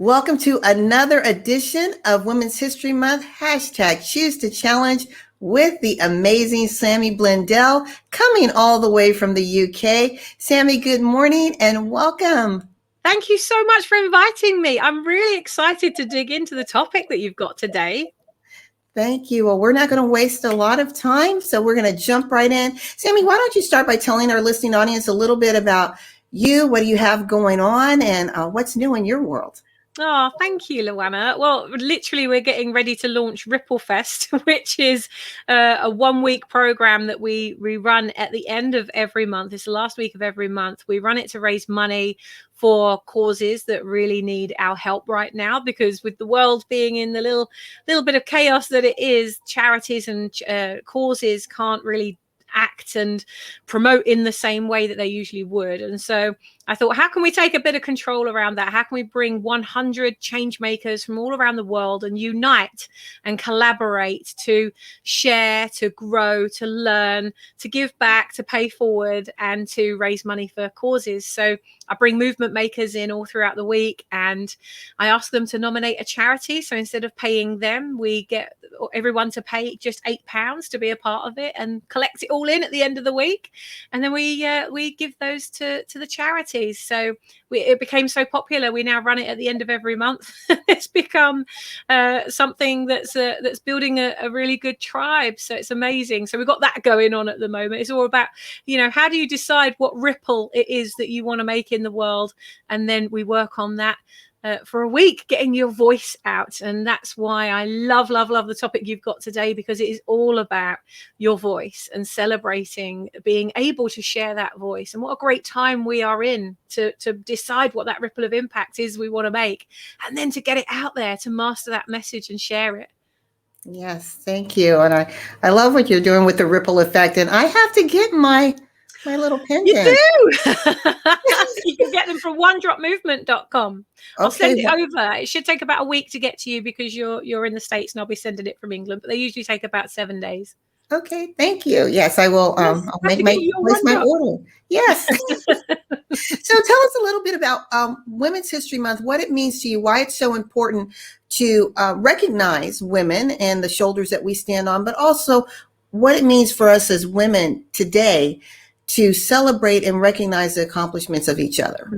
Welcome to another edition of Women's History Month, hashtag Choose to Challenge with the amazing Sammy Blindell, coming all the way from the UK. Sammy, good morning and welcome. Thank you so much for inviting me. I'm really excited to dig into the topic that you've got today. Thank you. Well, we're not going to waste a lot of time, so we're going to jump right in. Sammy, why don't you start by telling our listening audience a little bit about you, what do you have going on, and what's new in your world? Oh, thank you, Luana. Well, literally, we're getting ready to launch Ripplefest, which is a 1-week program that we run at the end of every month. It's the last week of every month. We run it to raise money for causes that really need our help right now, because with the world being in the little bit of chaos that it is, charities and causes can't really act and promote in the same way that they usually would. And so I thought, how can we take a bit of control around that? How can we bring 100 change makers from all around the world and unite and collaborate to share, to grow, to learn, to give back, to pay forward, and to raise money for causes? So I bring movement makers in all throughout the week, and I ask them to nominate a charity. So instead of paying them, we get everyone to pay just £8 to be a part of it and collect it all in at the end of the week. And then we give those to the charity. So it became so popular. We now run it at the end of every month. It's become something that's building a really good tribe. So it's amazing. So we've got that going on at the moment. It's all about, how do you decide what ripple it is that you want to make in the world? And then we work on that for a week, getting your voice out. And that's why I love the topic you've got today, because it is all about your voice and celebrating being able to share that voice. And what a great time we are in to decide what that ripple of impact is we want to make, and then to get it out there, to master that message and share it. Yes, thank you. And I love what you're doing with the ripple effect. And I have to get my little pendant. You do. You can get them from onedropmovement.com. I'll send it over. It should take about a week to get to you because you're in the States, and I'll be sending it from England, but they usually take about 7 days. Okay, thank you. Yes, I will. I'll make my order. Yes. So tell us a little bit about Women's History Month, what it means to you, why it's so important to recognize women and the shoulders that we stand on, but also what it means for us as women today to celebrate and recognize the accomplishments of each other.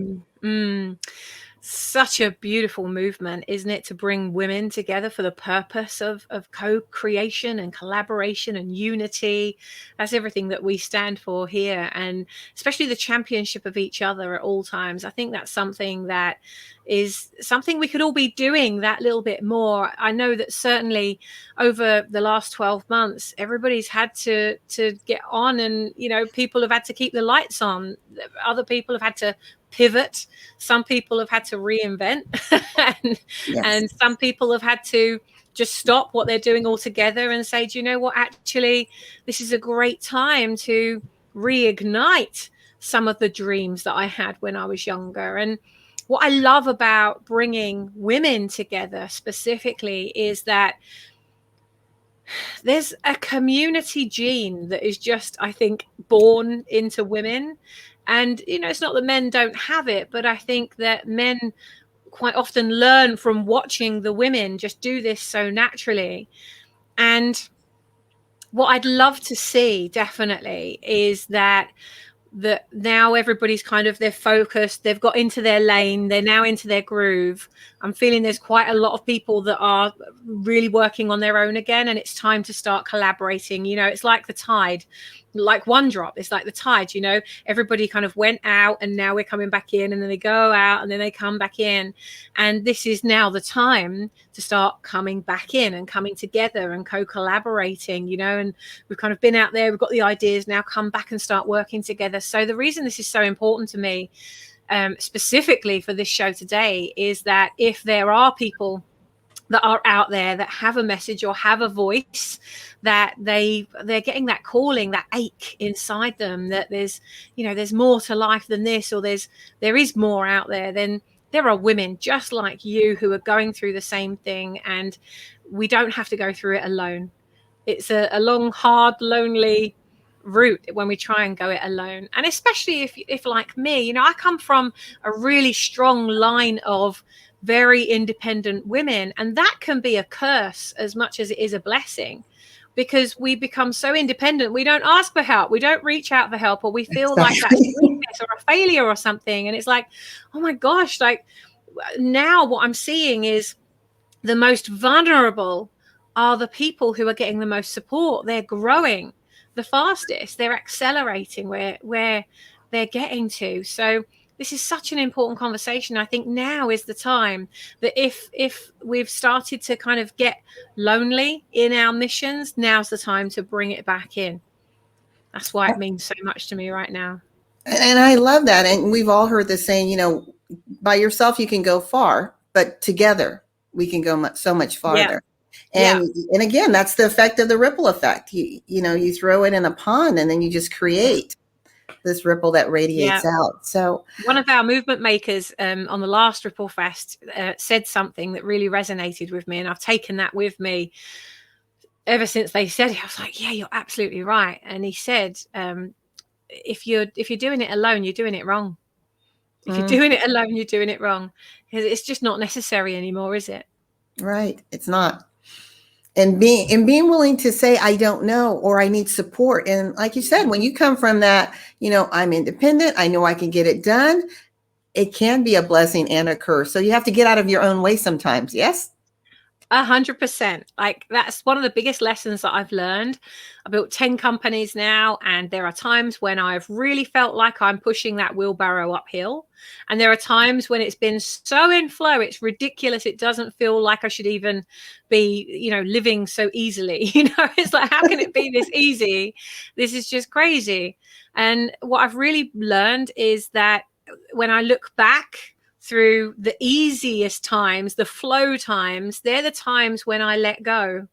Such a beautiful movement, isn't it, to bring women together for the purpose of co-creation and collaboration and unity. That's everything that we stand for here, and especially the championship of each other at all times. I think that's something that is something we could all be doing that little bit more. I know that certainly over the last 12 months, everybody's had to get on, and people have had to keep the lights on. Other people have had to pivot. Some people have had to reinvent and some people have had to just stop what they're doing altogether and say, do you know what, actually this is a great time to reignite some of the dreams that I had when I was younger. And what I love about bringing women together specifically is that there's a community gene that is just, I think, born into women. And, it's not that men don't have it, but I think that men quite often learn from watching the women just do this so naturally. And what I'd love to see definitely is that now everybody's they're focused, they've got into their lane, they're now into their groove. I'm feeling there's quite a lot of people that are really working on their own again, and it's time to start collaborating. It's like the tide, like one drop. It's like the tide, everybody went out and now we're coming back in, and then they go out and then they come back in. And this is now the time to start coming back in and coming together and co-collaborating, and we've been out there, we've got the ideas, now come back and start working together. So the reason this is so important to me, specifically for this show today, is that if there are people that are out there that have a message or have a voice, that they're getting that calling, that ache inside them, that there's more to life than this, or there is more out there, then there are women just like you who are going through the same thing, and we don't have to go through it alone. It's a long, hard, lonely route when we try and go it alone. And especially if like me, I come from a really strong line of very independent women. And that can be a curse as much as it is a blessing, because we become so independent. We don't ask for help. We don't reach out for help, or we feel like that's weakness or a failure or something. And it's like, oh my gosh, like now what I'm seeing is the most vulnerable are the people who are getting the most support. They're growing the fastest. They're accelerating where they're getting to. So this is such an important conversation. I think now is the time that if we've started to kind of get lonely in our missions, now's the time to bring it back in. That's why it means so much to me right now. And I love that. And we've all heard the saying, by yourself you can go far, but together we can go so much farther. And again, that's the effect of the ripple effect. You throw it in a pond and then you just create this ripple that radiates out. So one of our movement makers on the last Ripplefest said something that really resonated with me, and I've taken that with me ever since they said it. I was like, yeah, you're absolutely right. And he said, if you're doing it alone, you're doing it wrong. If you're doing it alone, you're doing it wrong, because it's just not necessary anymore, is it? Right. It's not. And being willing to say, I don't know, or I need support. And like you said, when you come from that, I'm independent, I know I can get it done, it can be a blessing and a curse. So you have to get out of your own way sometimes. Yes. 100%. Like that's one of the biggest lessons that I've learned. I built 10 companies now, and there are times when I've really felt like I'm pushing that wheelbarrow uphill. And there are times when it's been so in flow, it's ridiculous. It doesn't feel like I should even be, living so easily. It's like, how can it be this easy? This is just crazy. And what I've really learned is that when I look back through the easiest times, the flow times, they're the times when I let go.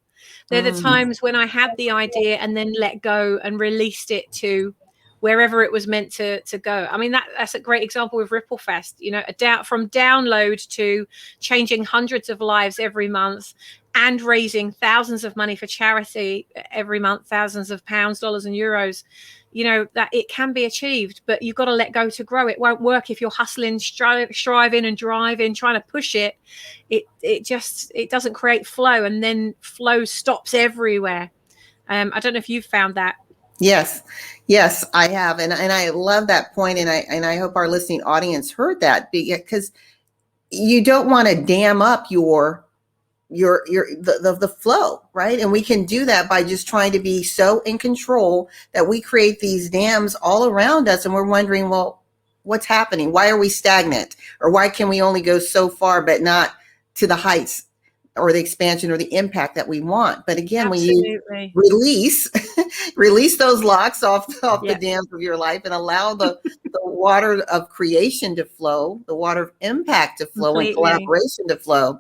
They're the times when I had the idea and then let go and released it to wherever it was meant to go. I mean, that's a great example with Ripplefest, from download to changing hundreds of lives every month and raising thousands of money for charity every month, thousands of pounds, dollars and euros. That it can be achieved, but you've got to let go to grow. It won't work if you're hustling, striving and driving, trying to push it. It doesn't create flow, and then flow stops everywhere. I don't know if you've found that. Yes, I have. And I love that point. And I hope our listening audience heard that, because you don't want to dam up the flow, right? And we can do that by just trying to be so in control that we create these dams all around us, and we're wondering, well, what's happening? Why are we stagnant? Or why can we only go so far but not to the heights or the expansion or the impact that we want? But again, Absolutely. when you release those locks off the dams of your life and allow the water of creation to flow, the water of impact to flow, and collaboration to flow,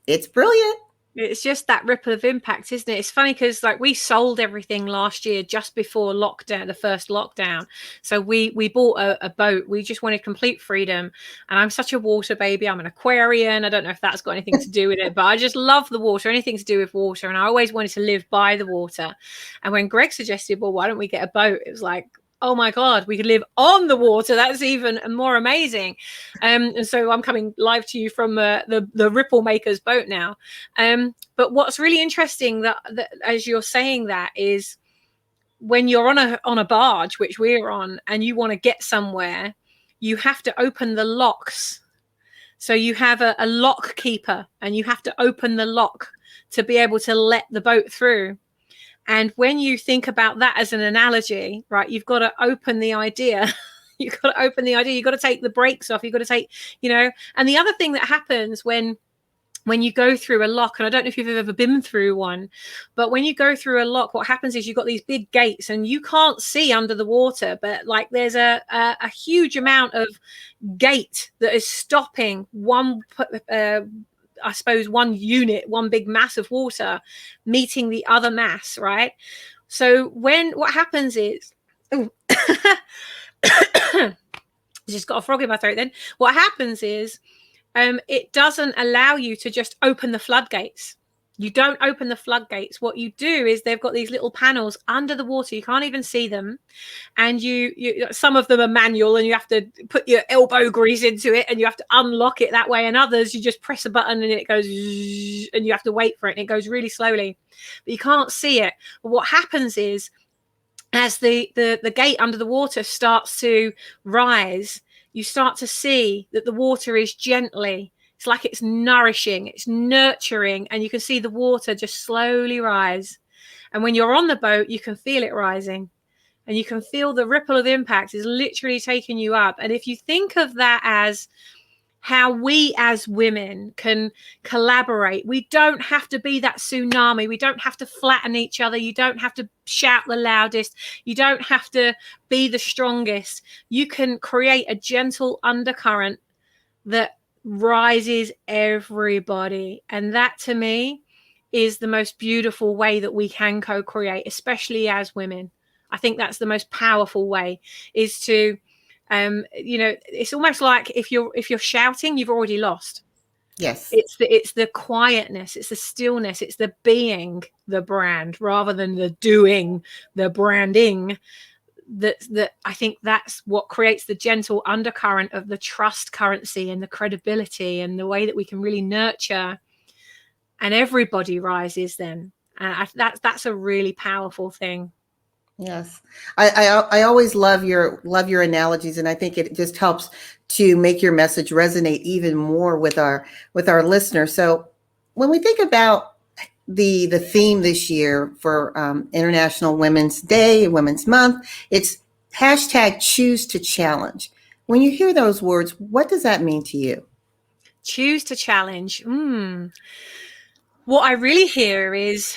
it's brilliant. It's just that ripple of impact, isn't it? It's funny because we sold everything last year just before lockdown, the first lockdown. So we bought a boat. We just wanted complete freedom. And I'm such a water baby. I'm an Aquarian. I don't know if that's got anything to do with it, but I just love the water, anything to do with water. And I always wanted to live by the water. And when Greg suggested, well, why don't we get a boat? It was like, oh my God, we could live on the water. That's even more amazing. And so I'm coming live to you from the Ripple Makers boat now. But what's really interesting that as you're saying that is when you're on a barge, which we're on, and you want to get somewhere, you have to open the locks. So you have a lock keeper, and you have to open the lock to be able to let the boat through. And when you think about that as an analogy, right, you've got to open the idea. You've got to open the idea. You've got to take the brakes off. You've got to take, and the other thing that happens when you go through a lock, and I don't know if you've ever been through one, but when you go through a lock, what happens is you've got these big gates and you can't see under the water, but there's a huge amount of gate that is stopping one unit, one big mass of water meeting the other mass, right? So what happens is, just got a frog in my throat then. What happens is, it doesn't allow you to just open the floodgates. You don't open the floodgates. What you do is they've got these little panels under the water. You can't even see them. And you some of them are manual and you have to put your elbow grease into it and you have to unlock it that way. And others, you just press a button and it goes and you have to wait for it. And it goes really slowly, but you can't see it. But what happens is as the gate under the water starts to rise, you start to see that the water is gently, it's like it's nourishing, it's nurturing, and you can see the water just slowly rise. And when you're on the boat, you can feel it rising and you can feel the ripple of impact is literally taking you up. And if you think of that as how we as women can collaborate, we don't have to be that tsunami. We don't have to flatten each other. You don't have to shout the loudest. You don't have to be the strongest. You can create a gentle undercurrent that rises everybody. And that to me is the most beautiful way that we can co-create, especially as women. I think that's the most powerful way, is to it's almost like if you're shouting, you've already lost. Yes. It's the quietness, it's the stillness, it's the being the brand rather than the doing, the branding. That I think that's what creates the gentle undercurrent of the trust currency and the credibility and the way that we can really nurture, and everybody rises then. That's a really powerful thing. Yes, I always love your analogies, and I think it just helps to make your message resonate even more with our listeners. So when we think about the theme this year for International Women's Day, Women's Month, it's hashtag choose to challenge. When you hear those words, what does that mean to you? Choose to challenge. What I really hear is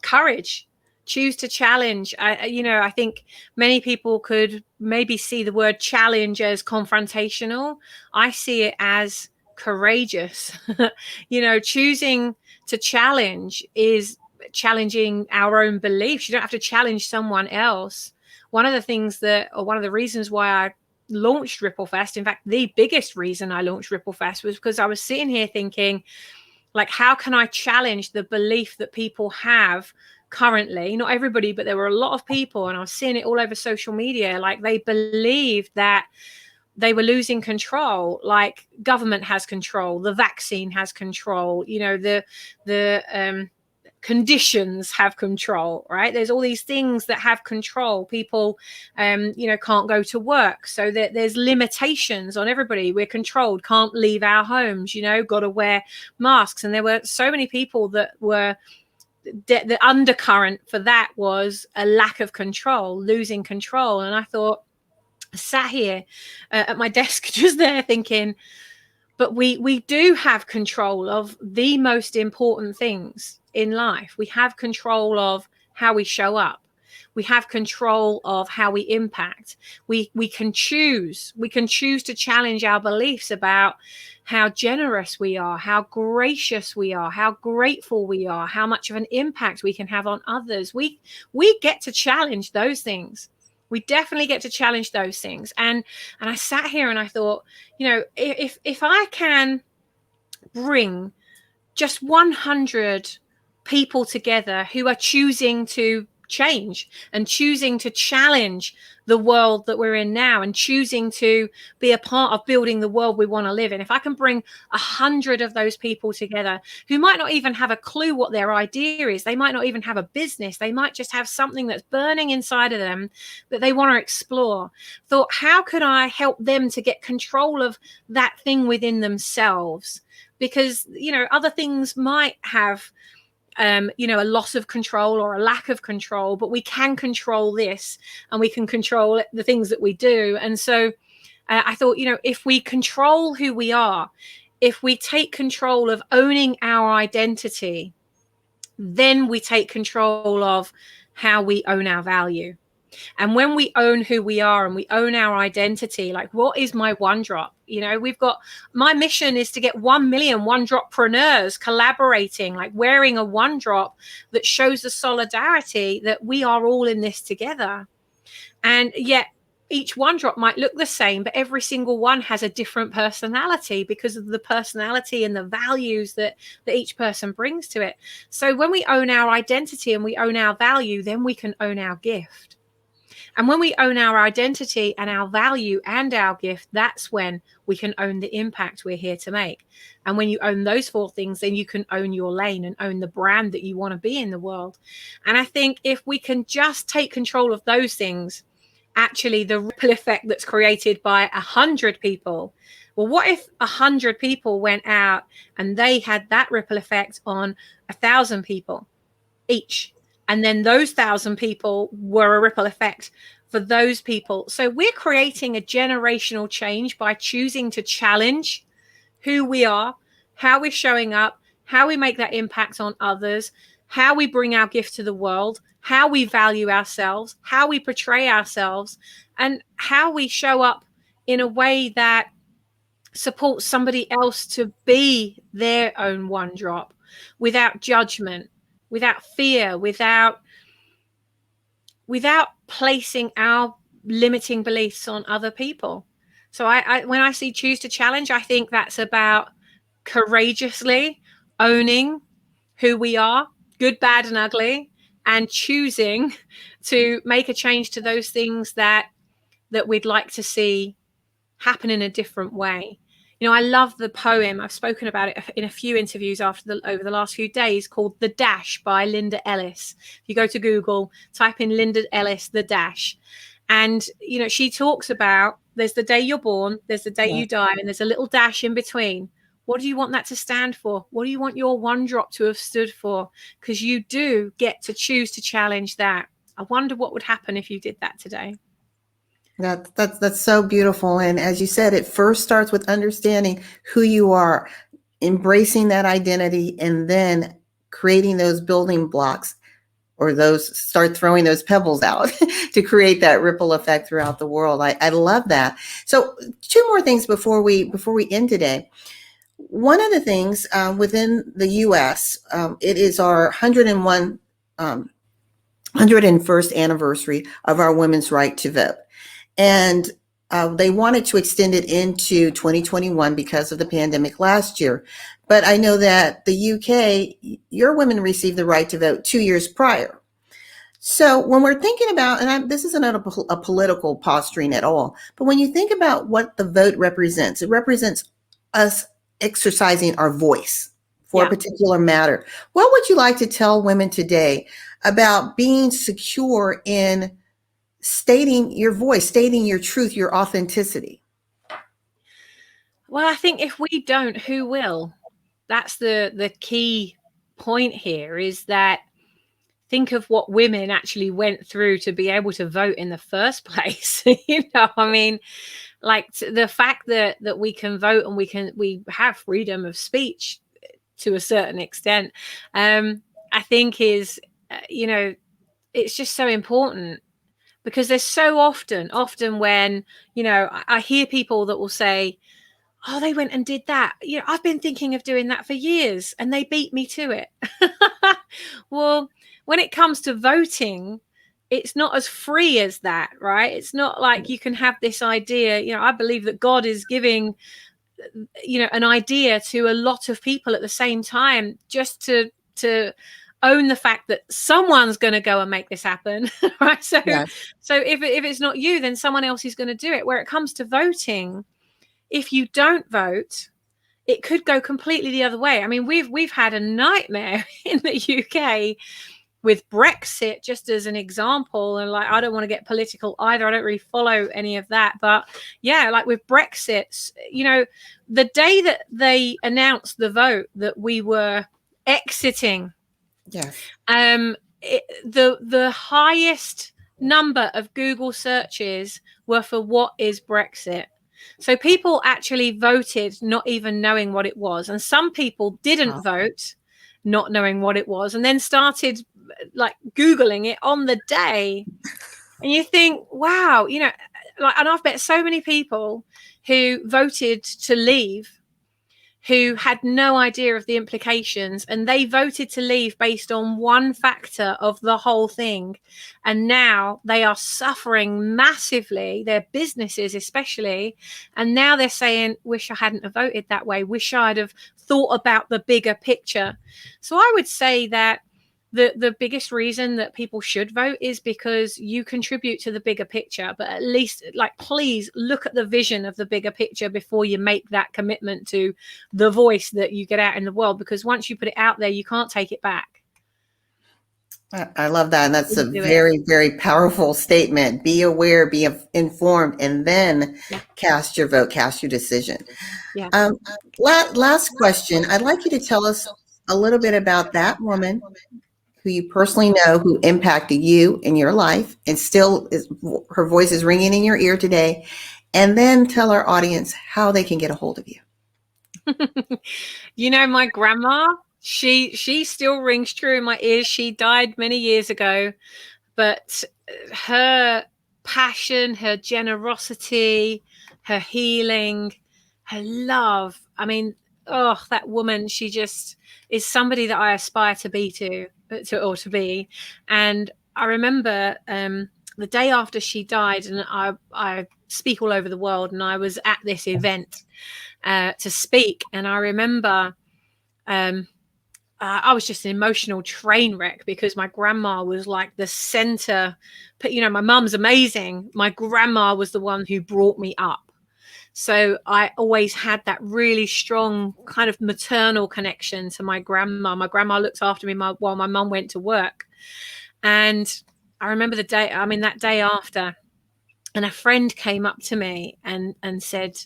courage. Choose to challenge. I think many people could maybe see the word challenge as confrontational. I see it as courageous. Choosing to challenge is challenging our own beliefs. You don't have to challenge someone else. One of the reasons why I launched Ripplefest, in fact, the biggest reason I launched Ripplefest was because I was sitting here thinking, like, how can I challenge the belief that people have currently? Not everybody, but there were a lot of people, and I was seeing it all over social media. Like, they believed that they were losing control, like government has control, the vaccine has control, the conditions have control, right? There's all these things that have control. People can't go to work, so there's limitations on everybody. We're controlled, can't leave our homes, got to wear masks. And there were so many people that were the undercurrent for that was a lack of control, losing control. And I thought, sat here at my desk just there thinking, but we do have control of the most important things in life. We have control of how we show up. We have control of how we impact. We can choose. We can choose to challenge our beliefs about how generous we are, how gracious we are, how grateful we are, how much of an impact we can have on others. We get to challenge those things. We definitely get to challenge those things. And I sat here and I thought, if I can bring just 100 people together who are choosing to change and choosing to challenge the world that we're in now and choosing to be a part of building the world we want to live in, if I can bring 100 of those people together who might not even have a clue what their idea is, they might not even have a business, they might just have something that's burning inside of them that they want to explore, thought, how could I help them to get control of that thing within themselves? Because other things might have a loss of control or a lack of control, but we can control this and we can control the things that we do. And so I thought, if we control who we are, if we take control of owning our identity, then we take control of how we own our value. And when we own who we are and we own our identity, like, what is my one drop? We've got, my mission is to get 1 million one droppreneurs collaborating, like wearing a one drop that shows the solidarity that we are all in this together. And yet each one drop might look the same, but every single one has a different personality because of the personality and the values that each person brings to it. So when we own our identity and we own our value, then we can own our gift. And when we own our identity and our value and our gift, that's when we can own the impact we're here to make. And when you own those four things, then you can own your lane and own the brand that you want to be in the world. And I think if we can just take control of those things, actually the ripple effect that's created by 100 people. Well, what if 100 people went out and they had that ripple effect on 1,000 people each? And then those 1,000 people were a ripple effect for those people. So we're creating a generational change by choosing to challenge who we are, how we're showing up, how we make that impact on others, how we bring our gift to the world, how we value ourselves, how we portray ourselves, and how we show up in a way that supports somebody else to be their own one drop without judgment, without fear, without placing our limiting beliefs on other people. So I when I see choose to challenge, I think that's about courageously owning who we are, good, bad, and ugly, and choosing to make a change to those things that we'd like to see happen in a different way. You know, I love the poem. I've spoken about it in a few interviews over the last few days, called The Dash by Linda Ellis. If you go to Google, type in Linda Ellis, The Dash. And, you know, she talks about there's the day you're born, there's the day you die, and there's a little dash in between. What do you want that to stand for? What do you want your one drop to have stood for? Because you do get to choose to challenge that. I wonder what would happen if you did that today. That's so beautiful. And as you said, it first starts with understanding who you are, embracing that identity, and then creating those building blocks, or start throwing those pebbles out to create that ripple effect throughout the world. I love that. So 2 more things before we end today. One of the things within the U.S., it is our 101st anniversary of our women's right to vote. And they wanted to extend it into 2021 because of the pandemic last year. But I know that the UK, your women received the right to vote 2 years prior. So when we're thinking about, and this isn't a political posturing at all, but when you think about what the vote represents, it represents us exercising our voice for a particular matter. What would you like to tell women today about being secure in stating your voice, stating your truth, your authenticity? Well, I think if we don't, who will? That's the key point here, is that think of what women actually went through to be able to vote in the first place. You know, I mean, like the fact that we can vote and we have freedom of speech to a certain extent, I think is, you know, it's just so important. Because there's so often when, you know, I hear people that will say, oh, they went and did that. You know, I've been thinking of doing that for years and they beat me to it. Well, when it comes to voting, it's not as free as that, right? It's not like you can have this idea. You know, I believe that God is giving, you know, an idea to a lot of people at the same time, just to own the fact that someone's going to go and make this happen, right? So if it's not you, then someone else is going to do it. Where it comes to voting, if you don't vote, it could go completely the other way. I mean, we've had a nightmare in the UK with Brexit, just as an example. And like, I don't want to get political either. I don't really follow any of that. But yeah, like with Brexit, you know, the day that they announced the vote that we were exiting, the highest number of Google searches were for what is Brexit. So people actually voted not even knowing what it was. And some people didn't vote not knowing what it was, and then started like Googling it on the day. And you think, wow, you know, like, and I've met so many people who voted to leave, who had no idea of the implications, and they voted to leave based on one factor of the whole thing. And now they are suffering massively, their businesses especially. And now they're saying, wish I hadn't have voted that way, wish I'd have thought about the bigger picture. So I would say that the biggest reason that people should vote is because you contribute to the bigger picture. But at least, like, please look at the vision of the bigger picture before you make that commitment to the voice that you get out in the world, because once you put it out there, you can't take it back. I love that. And that's a very, very powerful statement. Be aware, be informed, and then cast your vote, cast your decision. Yeah. Last question. I'd like you to tell us a little bit about that woman who you personally know, who impacted you in your life, and still her voice is ringing in your ear today. And then tell our audience how they can get a hold of you. You know, my grandma, she still rings true in my ears. She died many years ago, but her passion, her generosity, her healing, her love, I mean, oh, that woman, she just is somebody that I aspire to be or to be. And I remember the day after she died, and I speak all over the world, and I was at this event to speak, and I remember I was just an emotional train wreck, because my grandma was like the center. But you know, my mum's amazing. My grandma was the one who brought me up. So I always had that really strong kind of maternal connection to my grandma. My grandma looked after me while my mum went to work. And I remember that day after, and a friend came up to me and said,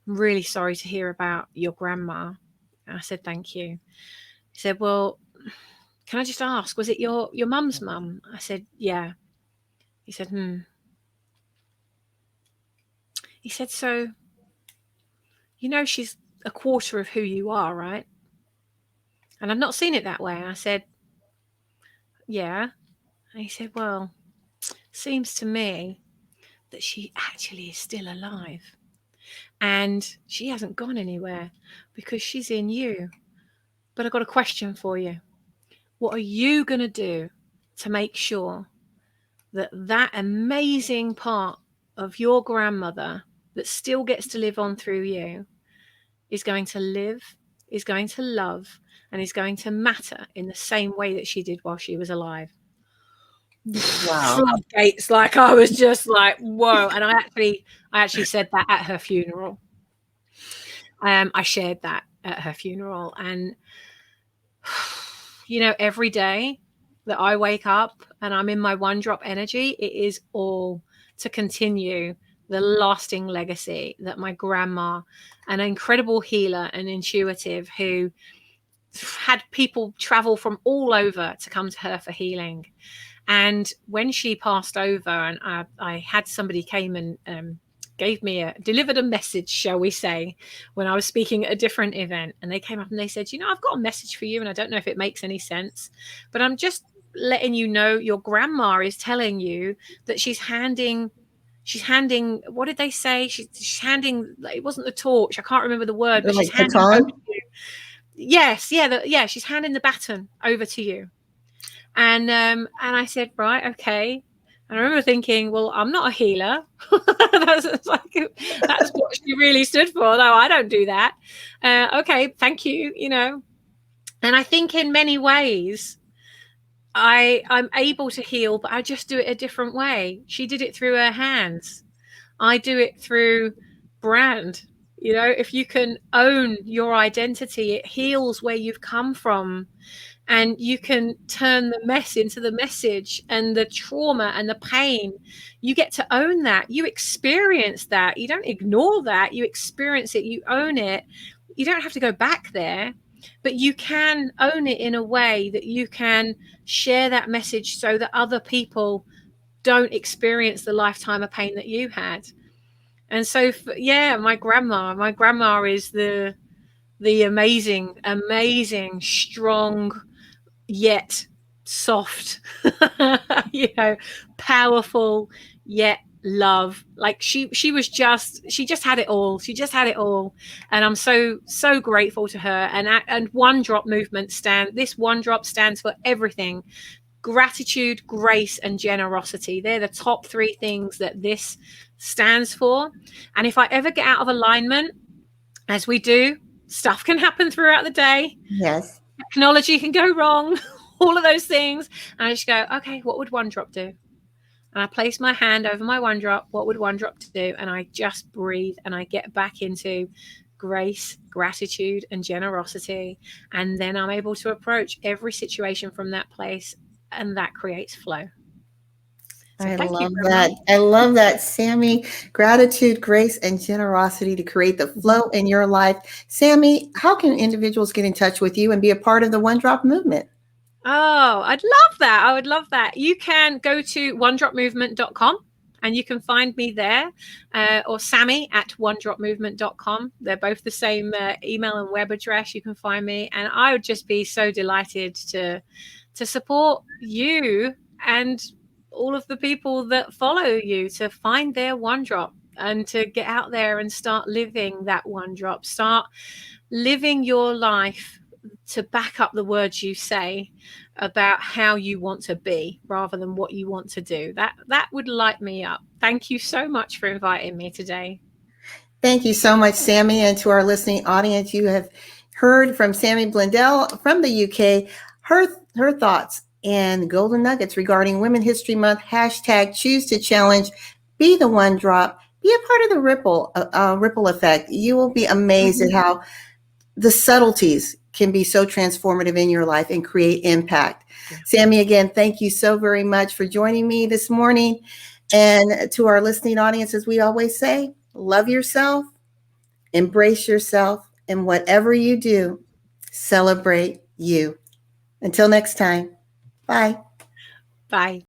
"I'm really sorry to hear about your grandma." And I said, "Thank you." He said, "Well, can I just ask, was it your mum's mum?" I said, "Yeah." He said, He said, "So, you know, she's a quarter of who you are, right?" And I've not seen it that way. I said, "Yeah." And he said, "Well, seems to me that she actually is still alive. And she hasn't gone anywhere because she's in you. But I've got a question for you. What are you going to do to make sure that that amazing part of your grandmother that still gets to live on through you is going to live, is going to love, and is going to matter in the same way that she did while she was alive?" Wow. Floodgates. Like, I was just like, whoa. And I actually said that at her funeral. I shared that at her funeral. And you know, every day that I wake up and I'm in my one drop energy, it is all to continue the lasting legacy that my grandma, an incredible healer and intuitive, who had people travel from all over to come to her for healing. And when she passed over, and I had somebody came and delivered a message, shall we say, when I was speaking at a different event, and they came up and they said, "You know, I've got a message for you, and I don't know if it makes any sense, but I'm just letting you know your grandma is telling you that she's handing, what did they say? She's handing, it wasn't the torch, I can't remember the word, but she's handing over to you." Yes, yeah, she's handing the baton over to you. And I said, "Right, okay." And I remember thinking, well, I'm not a healer. that's what she really stood for. No, I don't do that. Okay, thank you, you know. And I think in many ways, I'm able to heal, but I just do it a different way. She did it through her hands. I do it through brand. You know, if you can own your identity, it heals where you've come from. And you can turn the mess into the message, and the trauma and the pain. You get to own that. You experience that. You don't ignore that. You experience it. You own it. You don't have to go back there, but you can own it in a way that you can share that message so that other people don't experience the lifetime of pain that you had. And so, my grandma is the amazing, strong, yet soft, you know, powerful, yet love. Like she just had it all. She just had it all. And I'm so grateful to her. And One Drop movement this One Drop stands for everything: gratitude, grace, and generosity. They're the top 3 things that this stands for. And if I ever get out of alignment, as we do, stuff can happen throughout the day. Yes. Technology can go wrong, all of those things. And I just go, okay, what would One Drop do? And I place my hand over my One Drop. What would One Drop do? And I just breathe, and I get back into grace, gratitude, and generosity. And then I'm able to approach every situation from that place, and that creates flow. So I thank love you that. I love that, Sammy. Gratitude, grace, and generosity to create the flow in your life. Sammy, how can individuals get in touch with you and be a part of the One Drop movement? Oh, I'd love that. I would love that. You can go to onedropmovement.com and you can find me there, or Sammy at onedropmovement.com. They're both the same email and web address. You can find me, and I would just be so delighted to support you and all of the people that follow you to find their One Drop and to get out there and start living that One Drop. Start living your life to back up the words you say about how you want to be rather than what you want to do. That would light me up. Thank you so much for inviting me today. Thank you so much, Sammy. And to our listening audience, you have heard from Sammy Blindell from the UK, her thoughts and golden nuggets regarding Women's History Month. # choose to challenge, be the One Drop, be a part of the ripple effect. You will be amazed at how the subtleties can be so transformative in your life and create impact. Yeah. Sammy, again, thank you so very much for joining me this morning. And to our listening audience, as we always say, love yourself, embrace yourself, and whatever you do, celebrate you. Until next time, bye. Bye.